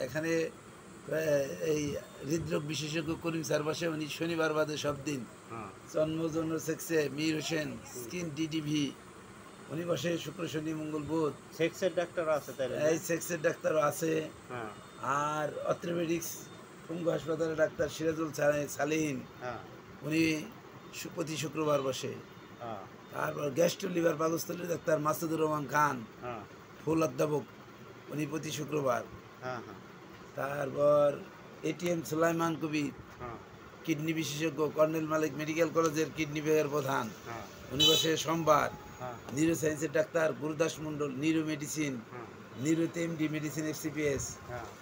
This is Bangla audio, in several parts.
এখানে এই হৃদরোগ বিশেষজ্ঞ করিম স্যার বসে, উনি শনিবার বাদে সব দিন। জন্মজন সেক্সে মীর হোসেন, স্কিন ডিটিভি উনি বসে শুক্র শনি মঙ্গল বুধ। সেক্সের ডাক্তার আছে তাইলে? এই সেক্সের ডাক্তারও আছে। আর অর্থোপেডিক্স পঙ্গু হাসপাতালের ডাক্তার সিরাজুল সালিহিন, উনি প্রতি শুক্রবার বসে। তারপর গ্যাস্ট্রো লিভার পাকস্থলীর ডাক্তার মাসুদুর রহমান খান, ফুল অধ্যাপক, উনি প্রতি শুক্রবার। তারপর এটিএম সুলাইমান কবির, কিডনি বিশেষজ্ঞ, কর্নেল মালিক মেডিকেল কলেজের কিডনি বিভাগের প্রধান, উনি বসে সোমবার। নিউরো সায়েন্সের ডাক্তার গুরুদাস মণ্ডল, নিউরো মেডিসিন, নিউরোতে এমডি মেডিসিন এফসিপিএস,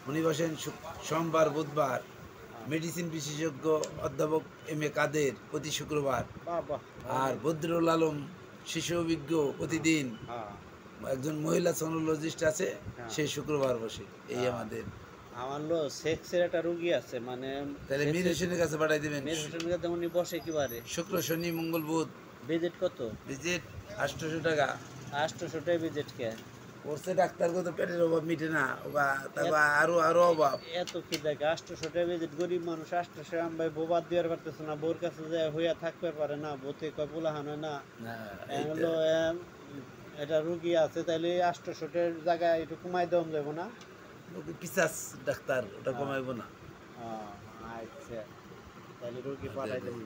উনি বসেন সোমবার বুধবার। মেডিসিন বিশেষজ্ঞ অধ্যাপক এম এ কাদের প্রতি শুক্রবার। আর বদরুল আলম শিশু অভিজ্ঞ প্রতিদিন। একজন মহিলা সোনোলজিস্ট আছে, সে শুক্রবার বসে। এই আমাদের আমার সেক্সের একটা রোগী আছে, মানে তাহলে মীর হোসেনের কাছে পাঠাই দেবেন। মীর হোসেনের কাছে উনি বসে কিবারে? শুক্র শনি মঙ্গল বুধ। ভিজিট কত? ভিজিট 800 টাকা। 800 টাকা ভিজিট কে? করছে ডাক্তার তো পেটের অভাব মিটে না, তারপর আরো অভাব। এত কি দেখে 800 টাকা ভিজিট? গরিব মানুষ 800 আমি ভাই বোবাদ দিয়ার পারতেছে না, বোর কাছে যায় হইয়া থাকতে পারে না, বোতে কয় পোলাহান হয় না। হলো এটা রুগী আছে, তাইলে 800 টাকার জায়গায় একটু কমাই দেওয়া যাবো না? পিসাস ডাক্তার, ওটা কমাইবো না। আচ্ছা, তাহলে রুগী পাঠাই দেবো।